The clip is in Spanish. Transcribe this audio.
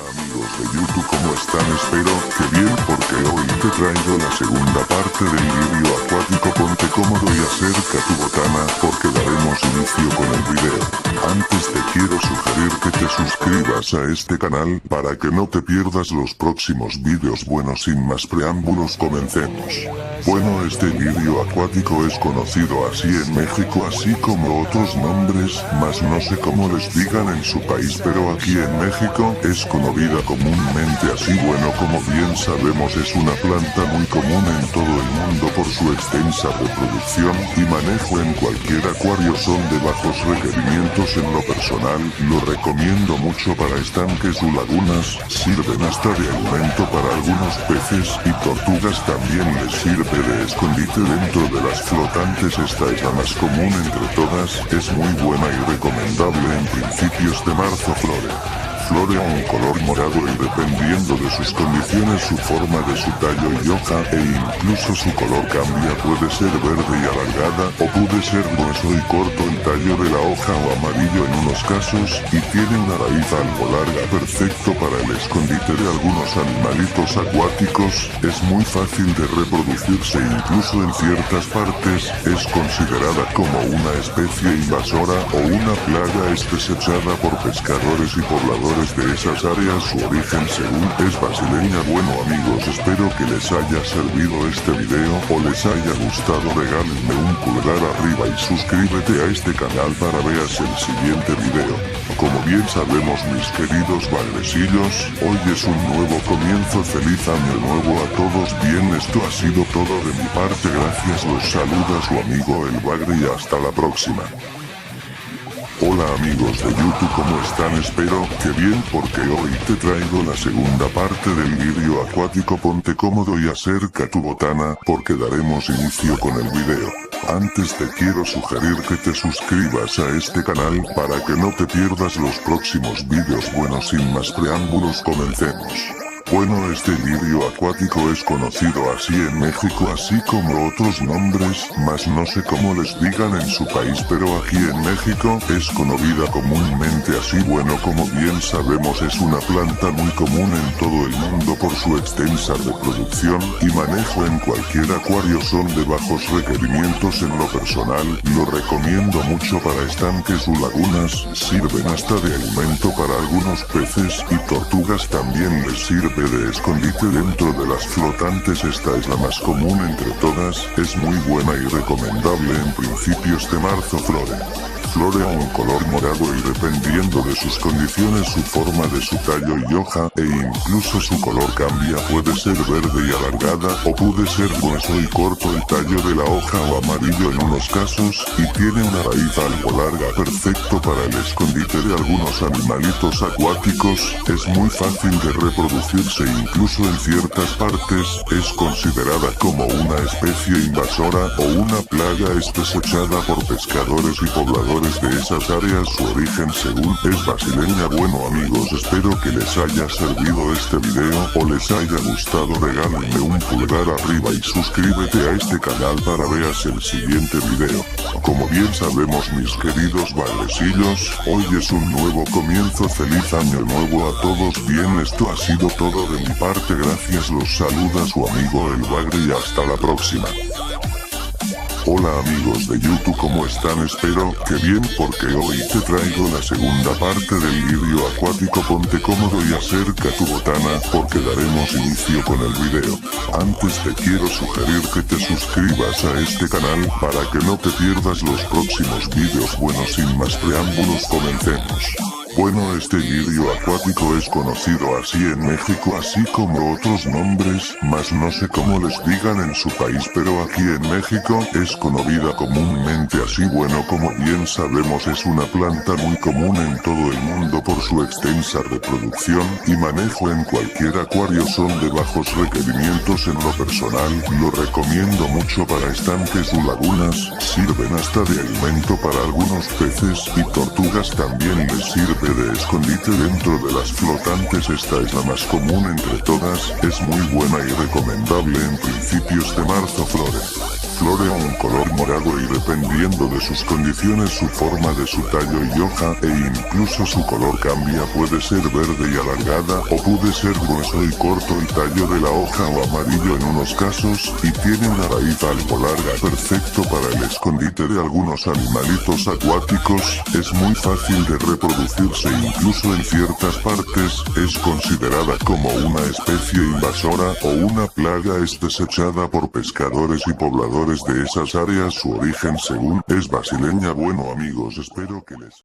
Amigos de YouTube, ¿cómo están? Espero que bien, porque hoy te traigo la segunda parte del vídeo acuático. Ponte cómodo y acerca tu botana, porque daremos inicio con el video. Antes te quiero sugerir que te suscribas a este canal, para que no te pierdas los próximos vídeos. Bueno, sin más preámbulos, comencemos. Bueno, este vídeo acuático es conocido así en México, así como otros nombres, mas no sé cómo les digan en su país, pero aquí en México es conocida comúnmente así. Bueno, como bien sabemos, es una planta muy común en todo el mundo por su extensa reproducción y manejo en cualquier acuario. Son de bajos requerimientos. En lo personal, lo recomiendo mucho para estanques o lagunas. Sirven hasta de alimento para algunos peces y tortugas. También les sirve de escondite dentro de las flotantes. Esta es la más común entre todas. Es muy buena y recomendable en principios de marzo. Flore a un color morado y dependiendo de sus condiciones, su forma de su tallo y hoja e incluso su color cambia. Puede ser verde y alargada o puede ser grueso y corto el tallo de la hoja, o amarillo en unos casos, y tiene una raíz algo larga, perfecto para el escondite de algunos animalitos acuáticos. Es muy fácil de reproducirse, incluso en ciertas partes es considerada como una especie invasora o una plaga. Es desechada por pescadores y pobladores de esas áreas. Su origen según es brasileña. Bueno amigos, espero que les haya servido este video o les haya gustado. Regálenme un pulgar arriba y suscríbete a este canal para veas el siguiente video. Como bien sabemos, mis queridos bagresillos, hoy es un nuevo comienzo. Feliz año nuevo a todos. Bien, esto ha sido todo de mi parte. Gracias, los saluda su amigo el Bagre y hasta la próxima. Hola amigos de YouTube, ¿cómo están? Espero que bien, porque hoy te traigo la segunda parte del vídeo acuático. Ponte cómodo y acerca tu botana, porque daremos inicio con el video. Antes te quiero sugerir que te suscribas a este canal, para que no te pierdas los próximos vídeos. Bueno, sin más preámbulos, comencemos. Bueno, este vídeo acuático es conocido así en México, así como otros nombres, mas no sé cómo les digan en su país, pero aquí en México es conocida comúnmente así. Bueno, como bien sabemos, es una planta muy común en todo el mundo por su extensa reproducción y manejo en cualquier acuario. Son de bajos requerimientos. En lo personal, lo recomiendo mucho para estanques o lagunas. Sirven hasta de alimento para algunos peces y tortugas. También les sirve de escondite dentro de las flotantes. Esta es la más común entre todas. Es muy buena y recomendable en principios de marzo. Flore a un color morado y dependiendo de sus condiciones, su forma de su tallo y hoja e incluso su color cambia. Puede ser verde y alargada o puede ser grueso y corto el tallo de la hoja, o amarillo en unos casos, y tiene una raíz algo larga, perfecto para el escondite de algunos animalitos acuáticos. Es muy fácil de reproducirse, incluso en ciertas partes es considerada como una especie invasora o una plaga. Es desechada por pescadores y pobladores de esas áreas. Su origen según es brasileña. Bueno amigos, espero que les haya servido este video o les haya gustado. Regálenme un pulgar arriba y suscríbete a este canal para veas el siguiente video. Como bien sabemos, mis queridos bagresillos, hoy es un nuevo comienzo. Feliz año nuevo a todos. Bien, esto ha sido todo de mi parte. Gracias, los saluda su amigo el Bagre y hasta la próxima. Hola amigos de YouTube, ¿cómo están? Espero que bien, porque hoy te traigo la segunda parte del vídeo acuático. Ponte cómodo y acerca tu botana, porque daremos inicio con el video. Antes te quiero sugerir que te suscribas a este canal, para que no te pierdas los próximos vídeos. Bueno, sin más preámbulos, comencemos. Bueno, este vídeo acuático es conocido así en México, así como otros nombres, mas no sé cómo les digan en su país, pero aquí en México es conocida comúnmente así. Bueno, como bien sabemos, es una planta muy común en todo el mundo por su extensa reproducción y manejo en cualquier acuario. Son de bajos requerimientos. En lo personal, lo recomiendo mucho para estanques o lagunas. Sirven hasta de alimento para algunos peces y tortugas. También les sirve de escondite dentro de las flotantes. Esta es la más común entre todas. Es muy buena y recomendable en principios de marzo. florea un color morado y dependiendo de sus condiciones su forma de su tallo y hoja e incluso su color cambia, puede ser verde y alargada o puede ser grueso y corto el tallo de la hoja o amarillo en unos casos y tiene una raíz algo larga perfecto para el escondite de algunos animalitos acuáticos, es muy fácil de reproducirse incluso en ciertas partes, es considerada como una especie invasora o una plaga, es desechada por pescadores y pobladores de esas áreas, su origen según es brasileña. Bueno amigos, espero que les